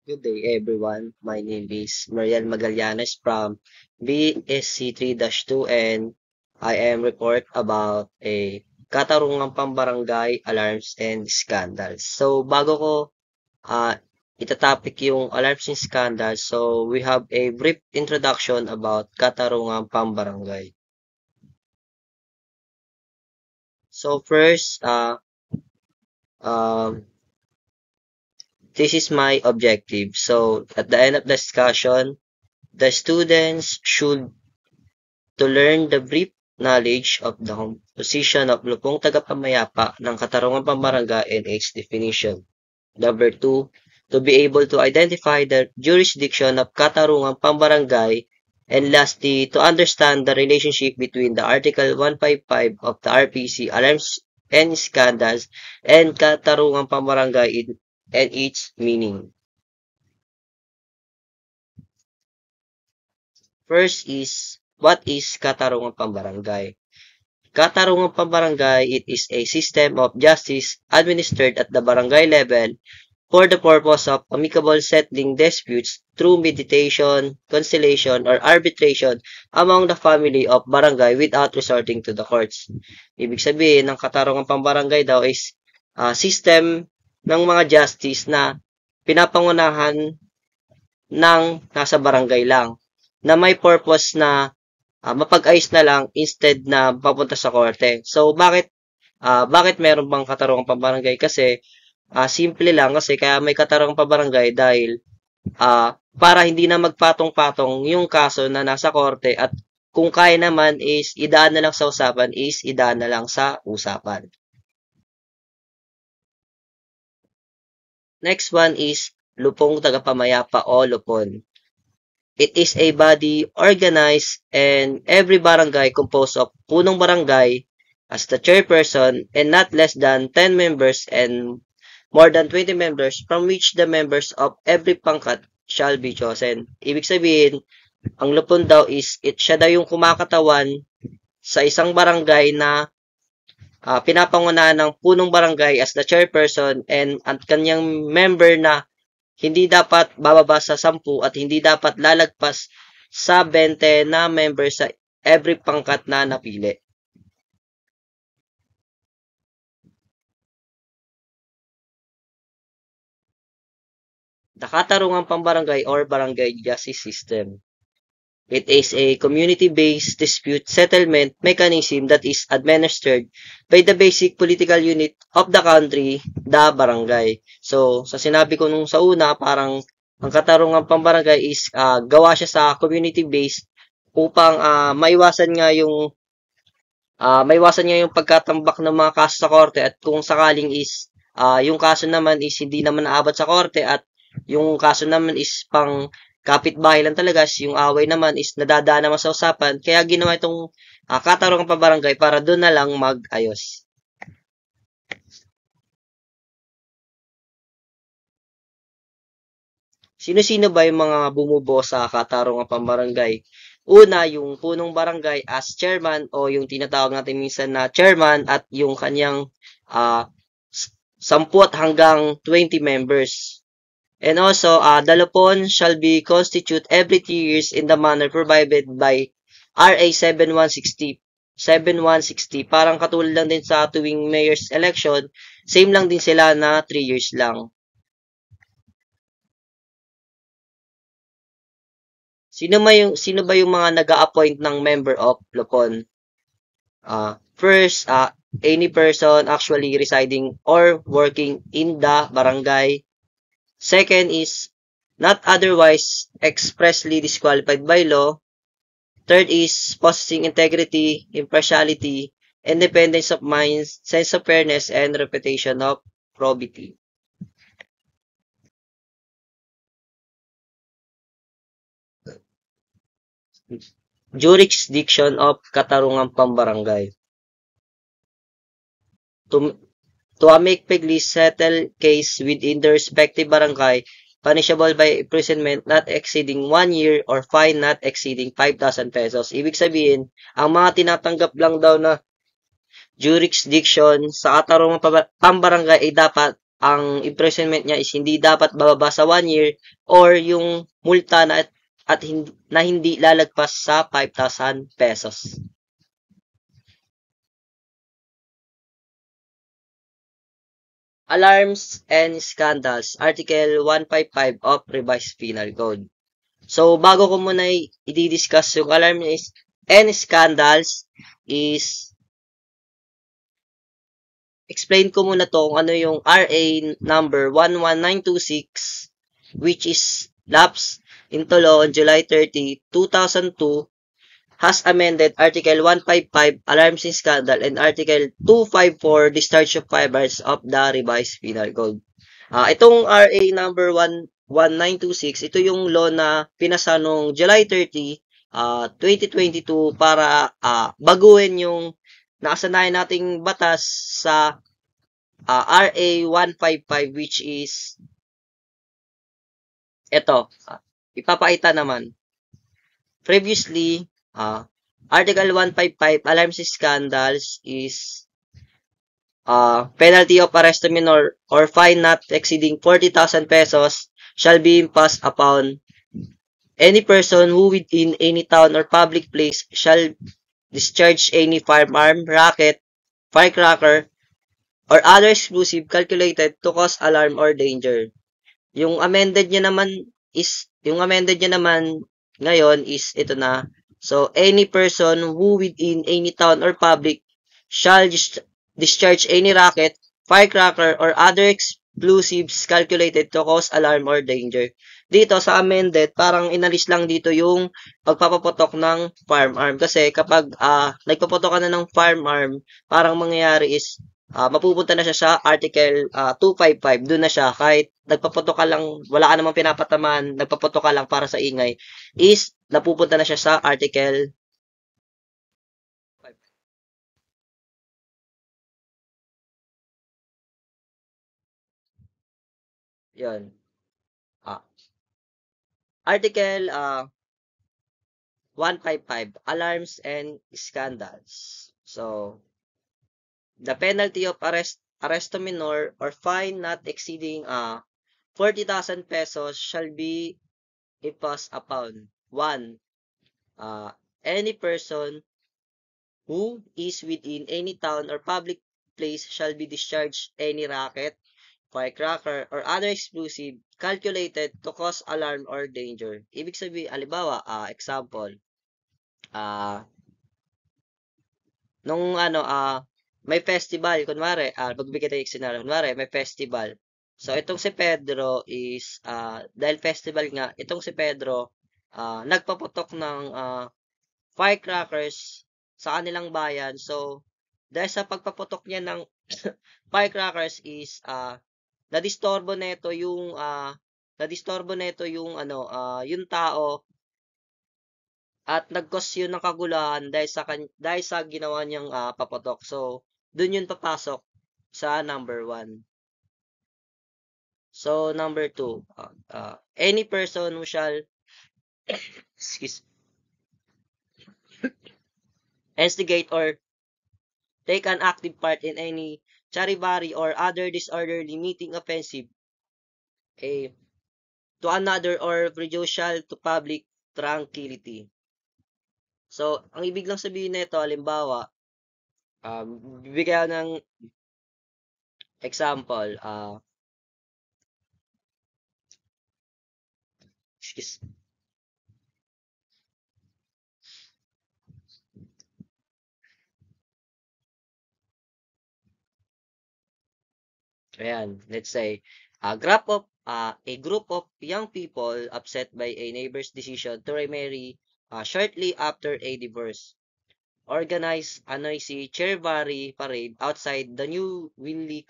Good day, everyone. My name is Mariel Magallanes from BSC 3-2 and I am report about a katarungang pambarangay alarms and scandals. So, bago ko uh, itatopic yung alarms and scandals, so we have a brief introduction about katarungang pambarangay. So, first, um, this is my objective. So, at the end of the discussion, the students should to learn the brief knowledge of the composition of lupong tagapamayapa ng katarungang pambarangay and its definition. Number two, to be able to identify the jurisdiction of katarungang pambarangay, and lastly, to understand the relationship between the Article 155 of the RPC, alarms and scandals, and katarungang pambarangay and its meaning. First is, what is katarungang pambarangay? Katarungang pambarangay, it is a system of justice administered at the barangay level for the purpose of amicable settling disputes through mediation, conciliation, or arbitration among the family of barangay without resorting to the courts. Ibig sabihin, ng katarungang pambarangay daw is system ng mga justice na pinapangunahan ng nasa barangay lang na may purpose na mapag-ayos na lang instead na papunta sa korte. So, bakit meron bang katarungang pambarangay? Kasi, simple lang kasi kaya may katarungang pambarangay dahil para hindi na magpatong-patong yung kaso na nasa korte at kung kaya naman is idaan na lang sa usapan is idaan na lang sa usapan. Next one is lupong tagapamayapa o lupon. It is a body organized and every barangay composed of punong barangay as the chairperson and not less than 10 members and more than 20 members from which the members of every pangkat shall be chosen. Ibig sabihin, ang lupon daw is siya daw yung kumakatawan sa isang barangay na pinapangunahan ng punong barangay as the chairperson and ang kanyang member na hindi dapat bababa sa 10 at hindi dapat lalagpas sa 20 na member sa every pangkat na napili. The katarungang pambarangay or barangay justice system. It is a community-based dispute settlement mechanism that is administered by the basic political unit of the country, the barangay. So, sa sinabi ko nung sa una, parang ang katarungang pambarangay is gawa siya sa community-based upang maiwasan nga yung pagkatambak ng mga kaso sa korte at kung sakaling is yung kaso naman is hindi naman naabot sa korte at yung kaso naman is pang kapitbahay lang talaga, yung away naman is nadadaan naman sa usapan. Kaya ginawa itong katarungang pambarangay para doon na lang mag-ayos. Sino-sino ba yung mga bumubuo sa katarungang pambarangay? Una, yung punong barangay as chairman o yung tinatawag natin minsan na chairman at yung kanyang 10 hanggang 20 members. And also, the lupon shall be constituted every 3 years in the manner provided by RA 7160. 7160. Parang katulad lang din sa tuwing mayor's election, same lang din sila na 3 years lang. Sino ba yung mga nag-a-appoint ng member of lupon? First, any person actually residing or working in the barangay. Second is not otherwise expressly disqualified by law. Third is possessing integrity, impartiality, independence of mind, sense of fairness, and reputation of probity. Jurisdiction of katarungang pambarangay. To amicably settle case within the respective barangay, punishable by imprisonment not exceeding 1 year or fine not exceeding 5,000 pesos. Ibig sabihin, ang mga tinatanggap lang daw na jurisdiction sa katarungang pambarangay ay dapat ang imprisonment niya is hindi dapat bababa sa 1 year or yung multa na hindi lalagpas sa 5,000 pesos. Alarms and Scandals, Article 155 of Revised Penal Code. So, bago ko muna i-discuss yung alarms and scandals is explain ko muna to kung ano yung RA number 11926 which is lapsed into law on July 30, 2002 has amended Article 155 Alarms and Scandal and Article 254 Discharge of Firearms of the Revised Penal Code. Itong RA number 11926, ito yung law na pinasa noong July 30, 2022 para baguhin yung nakasanayan nating batas sa RA 155 which is ito. Ipapakita naman. Previously, Article 155 Alarms and Scandals is penalty of arrest minor or fine not exceeding 40,000 pesos shall be imposed upon any person who within any town or public place shall discharge any firearm, racket, firecracker, or other explosive calculated to cause alarm or danger. Yung amended niya naman ngayon is ito na. So, any person who within any town or public shall discharge any rocket, firecracker, or other explosives calculated to cause alarm or danger. Dito sa amended, parang inalis lang dito yung pagpapaputok ng firearm. Kasi kapag nagpaputok ka na ng firearm, parang mangyayari is mapupunta na siya sa Article 255. Doon na siya. Kahit nagpaputok ka lang, wala ka namang pinapatamaan, nagpaputok ka lang para sa ingay, is napupunta na siya sa Article 5. Yun. Ah, Article 155, Alarms and Scandals. So, the penalty of arresto minor or fine not exceeding 40,000 pesos shall be imposed upon 1. Any person who is within any town or public place shall be discharged any racket, firecracker, or other explosive calculated to cause alarm or danger. Ibig sabihin, alibawa, example, ah, nung may festival, kunwari, magbigay tayo ng scenario, kunwari, may festival. So, itong si Pedro is, dahil festival nga, itong si Pedro, nagpaputok ng firecrackers sa kanilang bayan. So, dahil sa pagpaputok niya ng firecrackers is, nadistorbo neto yung tao at nag-cause yun ng kaguluhan dahil sa ginawa niyang paputok. So, dun yun papasok sa number 1. So, number 2, any person who shall excuse, instigate or take an active part in any charivari or other disorderly meeting offensive to another or prejudicial to public tranquility. So, ang ibig lang sabihin nito, halimbawa, bibigyan ng example, excuse, ayan, let's say, a group of young people upset by a neighbor's decision to remarry shortly after a divorce organize a noisy Chervary parade outside the new Winley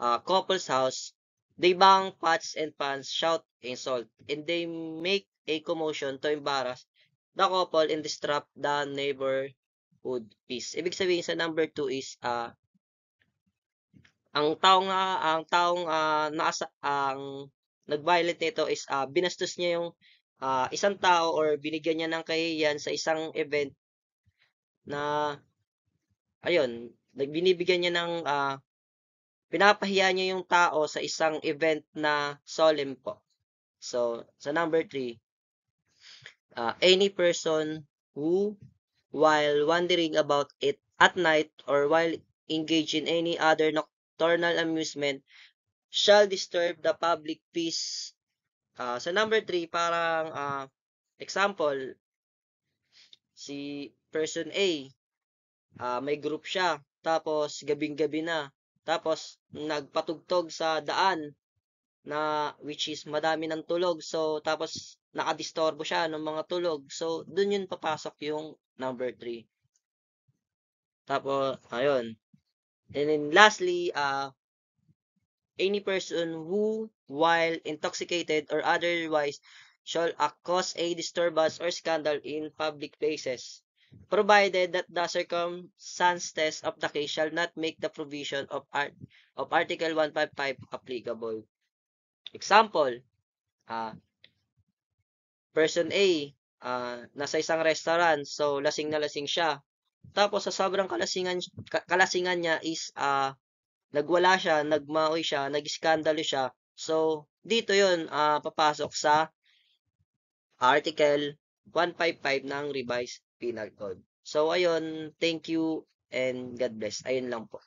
couple's house. They bang pots and pans, shout insult, and they make a commotion to embarrass the couple and disrupt the neighborhood peace. Ibig sabihin sa number 2 is ang nag-violate nito is binastos niya yung isang tao or binigyan niya ng kahihiyan sa isang event na ayun, nagbinibigyan niya ng pinapahiya niya yung tao sa isang event na solemn po. So, sa number 3, any person who, while wandering about it at night or while engaged in any other nocturnal amusement, shall disturb the public peace. Sa number 3, parang example, si person A, may group siya, tapos gabing-gabi na, tapos nagpatugtog sa daan na which is madami ng tulog. So, tapos nakadistorbo siya ng mga tulog. So, dun yun papasok yung number 3. Tapos, ayun. And then lastly, any person who, while intoxicated or otherwise, shall cause a disturbance or scandal in public places, provided that the circumstances of the case shall not make the provision of Article 155 applicable. Example, uh, person A, nasa isang restaurant, so lasing na lasing siya. Tapos sa sobrang kalasingan niya is nagwala siya, nagmaoy siya, nag-iskandalo siya. So dito 'yon papasok sa Article 155 ng Revised Penal Code. So ayun, thank you and God bless. Ayun lang po.